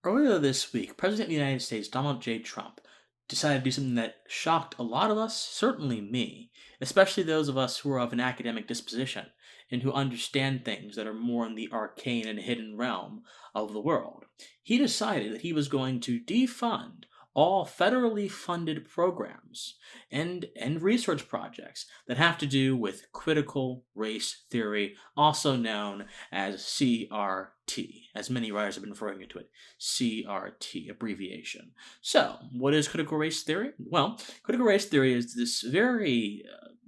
Earlier this week, President of the United States Donald J. Trump decided to do something that shocked a lot of us, certainly me, especially those of us who are of an academic disposition and who understand things that are more in the arcane and hidden realm of the world. He decided that he was going to defund all federally funded programs and research projects that have to do with critical race theory, also known as CRT, as many writers have been referring to it. CRT abbreviation. So, what is critical race theory? Well, critical race theory is this very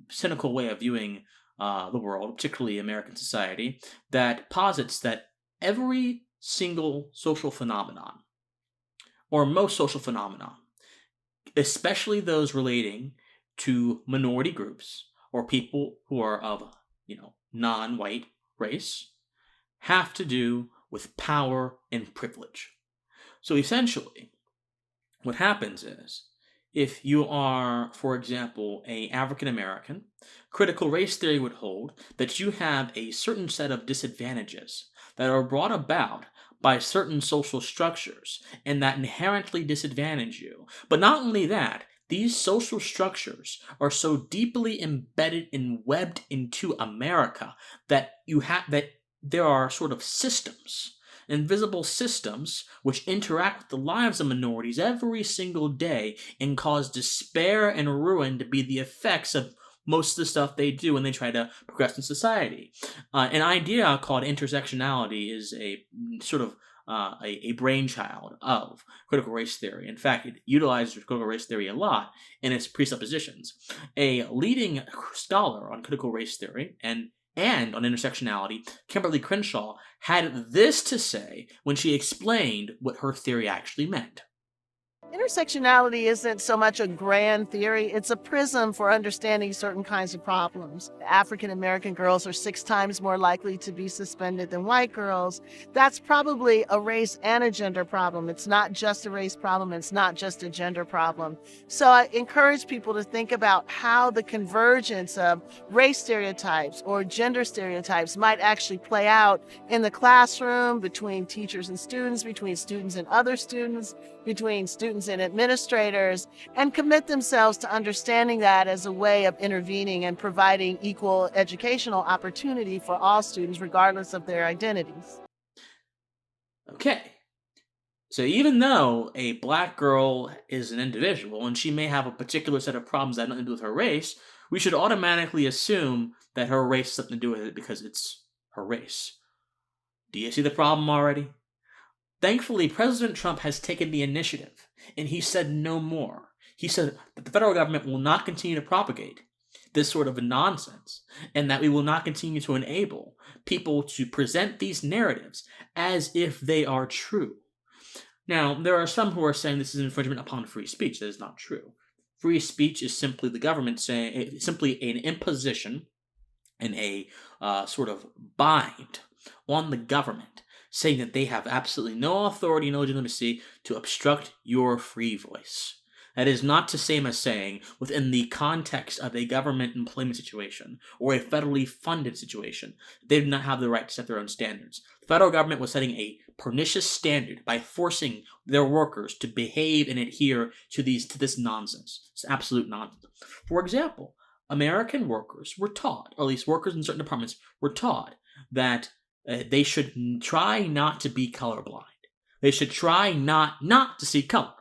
cynical way of viewing the world, particularly American society, that posits that every single social phenomenon, or most social phenomena, especially those relating to minority groups or people who are of, non-white race, have to do with power and privilege. So essentially, what happens is, if you are, for example, a African American, critical race theory would hold that you have a certain set of disadvantages that are brought about by certain social structures and that inherently disadvantage you. But not only that, these social structures are so deeply embedded and webbed into America that there are sort of systems, invisible systems, which interact with the lives of minorities every single day and cause despair and ruin to be the effects of most of the stuff they do when they try to progress in society. An idea called intersectionality is a sort of a brainchild of critical race theory. In fact, it utilizes critical race theory a lot in its presuppositions. A leading scholar on critical race theory and on intersectionality, Kimberly Crenshaw, had this to say when she explained what her theory actually meant. Intersectionality isn't so much a grand theory, it's a prism for understanding certain kinds of problems. African American girls are 6 times more likely to be suspended than white girls. That's probably a race and a gender problem. It's not just a race problem, it's not just a gender problem. So I encourage people to think about how the convergence of race stereotypes or gender stereotypes might actually play out in the classroom, between teachers and students, between students and other students, between students and administrators, and commit themselves to understanding that as a way of intervening and providing equal educational opportunity for all students, regardless of their identities. Okay, so even though a black girl is an individual and she may have a particular set of problems that have nothing to do with her race, we should automatically assume that her race has something to do with it because it's her race. Do you see the problem already? Thankfully, President Trump has taken the initiative, and he said no more. He said that the federal government will not continue to propagate this sort of nonsense, and that we will not continue to enable people to present these narratives as if they are true. Now, there are some who are saying this is infringement upon free speech. That is not true. Free speech is simply the government saying, simply an imposition and a sort of bind on the government, saying that they have absolutely no authority, no legitimacy to obstruct your free voice. That is not the same as saying, within the context of a government employment situation or a federally funded situation, they do not have the right to set their own standards. The federal government was setting a pernicious standard by forcing their workers to behave and adhere to this nonsense. It's absolute nonsense. For example, American workers were taught, or at least workers in certain departments were taught, that they should try not to be colorblind. They should try not to see color.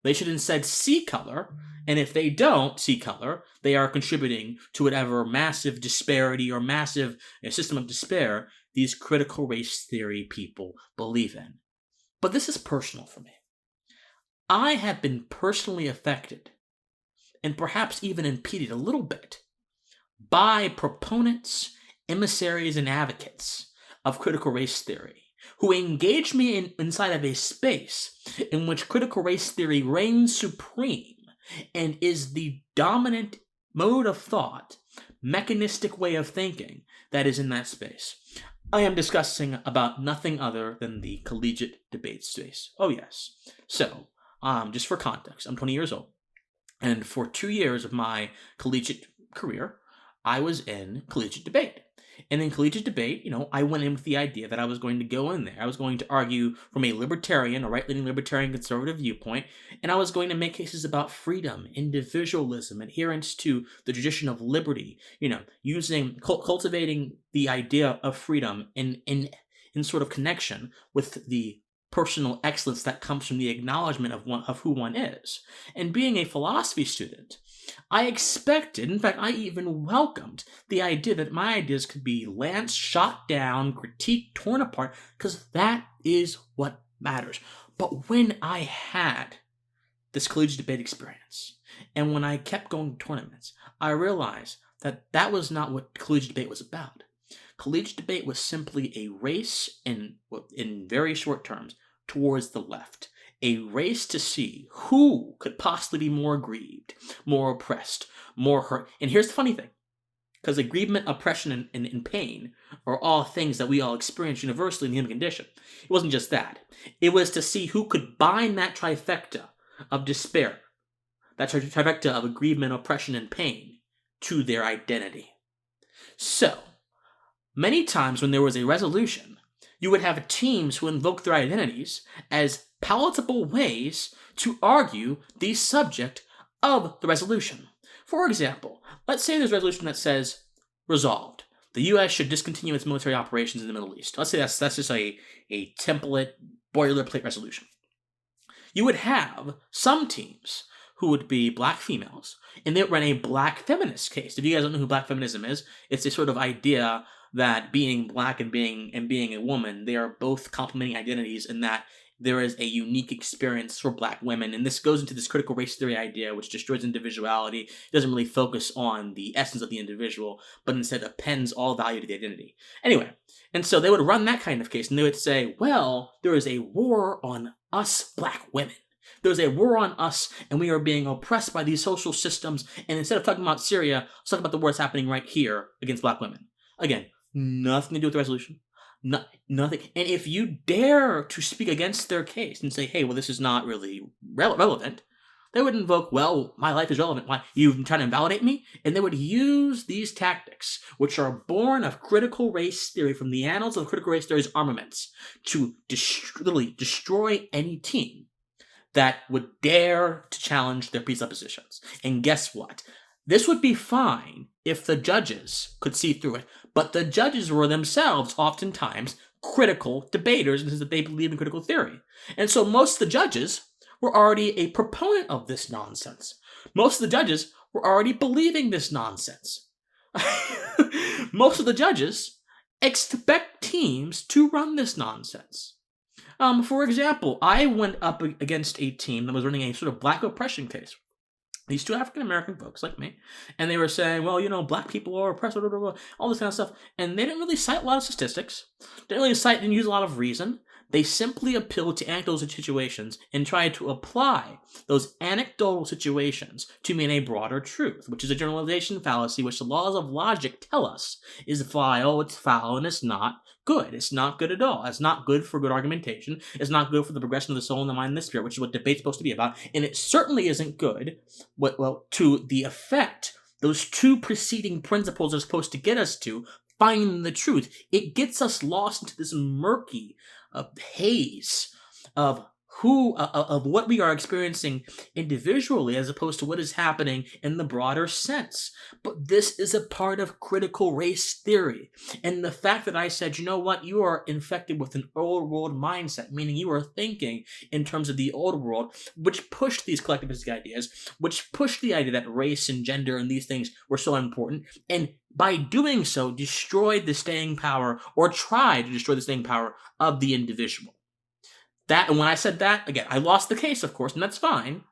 They should instead see color, and if they don't see color, they are contributing to whatever massive disparity or massive system of despair these critical race theory people believe in. But this is personal for me. I have been personally affected, and perhaps even impeded a little bit, by proponents, emissaries, and advocates of critical race theory, who engage me inside of a space in which critical race theory reigns supreme and is the dominant mode of thought, mechanistic way of thinking that is in that space. I am discussing about nothing other than the collegiate debate space. Oh yes. So, just for context, I'm 20 years old, and for 2 years of my collegiate career, I was in collegiate debate. And in collegiate debate, I went in with the idea that I was going to go in there. I was going to argue from a libertarian, a right-leaning libertarian conservative viewpoint, and I was going to make cases about freedom, individualism, adherence to the tradition of liberty, using cultivating the idea of freedom in sort of connection with the personal excellence that comes from the acknowledgement of who one is. And being a philosophy student, I expected, in fact, I even welcomed the idea that my ideas could be lanced, shot down, critiqued, torn apart, because that is what matters. But when I had this collegiate debate experience, and when I kept going to tournaments, I realized that that was not what collegiate debate was about. Collegiate debate was simply a race in very short terms towards the left. A race to see who could possibly be more aggrieved, more oppressed, more hurt. And here's the funny thing, because aggrievement, oppression, and pain are all things that we all experience universally in the human condition. It wasn't just that. It was to see who could bind that trifecta of despair, that trifecta of aggrievement, oppression, and pain to their identity. So, many times when there was a resolution, you would have teams who invoke their identities as palatable ways to argue the subject of the resolution. For example, let's say there's a resolution that says, resolved, the U.S. should discontinue its military operations in the Middle East. Let's say that's just a template, boilerplate resolution. You would have some teams who would be black females, and they would run a black feminist case. If you guys don't know who black feminism is, it's a sort of idea that being black and being a woman, they are both complementing identities, and that there is a unique experience for black women. And this goes into this critical race theory idea, which destroys individuality. It doesn't really focus on the essence of the individual, but instead appends all value to the identity. Anyway, and so they would run that kind of case, and they would say, well, there is a war on us black women. There's a war on us, and we are being oppressed by these social systems. And instead of talking about Syria, let's talk about the war that's happening right here against black women. Again, nothing to do with the resolution. Nothing. And if you dare to speak against their case and say, hey, well, this is not really relevant, they would invoke, well, my life is relevant. Why? You've trying to invalidate me? And they would use these tactics, which are born of critical race theory from the annals of critical race theory's armaments, to literally destroy any team that would dare to challenge their presuppositions. And guess what? This would be fine if the judges could see through it, but the judges were themselves oftentimes critical debaters in that they believe in critical theory. And so most of the judges were already a proponent of this nonsense. Most of the judges were already believing this nonsense. Most of the judges expect teams to run this nonsense. For example, I went up against a team that was running a sort of black oppression case. These two African-American folks like me, and they were saying, well, black people are oppressed, blah, blah, blah, all this kind of stuff. And they didn't really cite a lot of statistics. Didn't use a lot of reason. They simply appealed to anecdotal situations and tried to apply those anecdotal situations to mean a broader truth, which is a generalization fallacy, which the laws of logic tell us is vile, it's foul, and it's not good. It's not good at all. It's not good for good argumentation. It's not good for the progression of the soul and the mind and the spirit, which is what debate's supposed to be about. And it certainly isn't good, to the effect those two preceding principles are supposed to get us to, find the truth. It gets us lost into this murky haze of what we are experiencing individually as opposed to what is happening in the broader sense. But this is a part of critical race theory. And the fact that I said, you know what, you are infected with an old world mindset, meaning you are thinking in terms of the old world, which pushed these collectivistic ideas, which pushed the idea that race and gender and these things were so important, and by doing so destroyed the staying power, or tried to destroy the staying power of the individual. And when I said that, again, I lost the case, of course, and that's fine,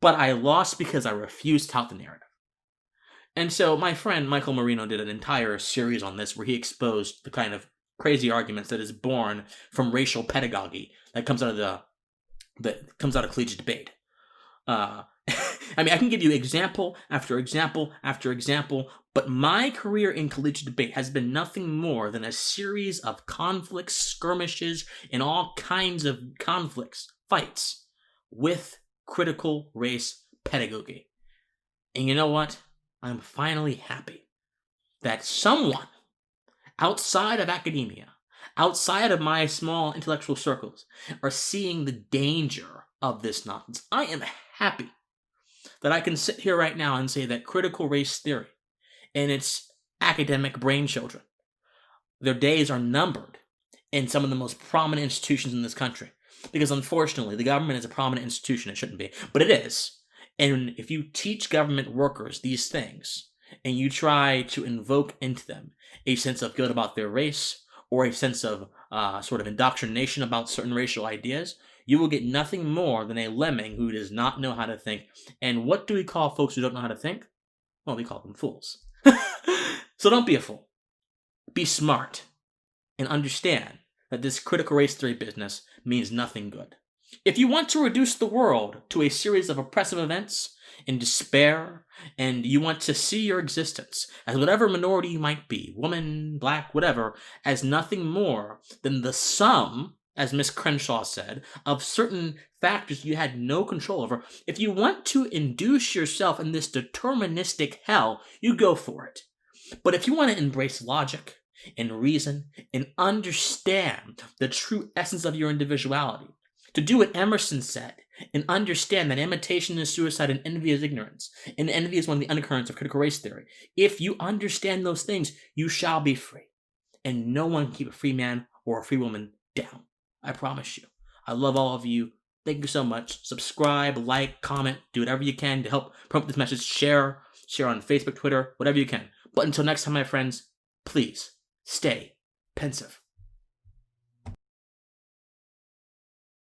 but I lost because I refused to tout the narrative. And so my friend Michael Marino did an entire series on this where he exposed the kind of crazy arguments that is born from racial pedagogy that comes out of collegiate debate. I mean, I can give you example after example after example, but my career in collegiate debate has been nothing more than a series of conflicts, skirmishes, and all kinds of conflicts, fights, with critical race pedagogy. And you know what? I'm finally happy that someone outside of academia, outside of my small intellectual circles, are seeing the danger of this nonsense. I am happy that I can sit here right now and say that critical race theory and its academic brain children, their days are numbered in some of the most prominent institutions in this country. Because unfortunately, the government is a prominent institution. It shouldn't be, but it is. And if you teach government workers these things, and you try to invoke into them a sense of guilt about their race, or a sense of sort of indoctrination about certain racial ideas, you will get nothing more than a lemming who does not know how to think. And what do we call folks who don't know how to think? Well, we call them fools. So don't be a fool. Be smart and understand that this critical race theory business means nothing good. If you want to reduce the world to a series of oppressive events and despair, and you want to see your existence as whatever minority you might be, woman, black, whatever, as nothing more than the sum, as Miss Crenshaw said, of certain factors you had no control over, if you want to induce yourself in this deterministic hell, you go for it. But if you want to embrace logic and reason and understand the true essence of your individuality, to do what Emerson said and understand that imitation is suicide and envy is ignorance, and envy is one of the undercurrents of critical race theory. If you understand those things, you shall be free. And no one can keep a free man or a free woman down. I promise you. I love all of you. Thank you so much. Subscribe, like, comment, do whatever you can to help promote this message. Share on Facebook, Twitter, whatever you can. But until next time, my friends, please stay pensive.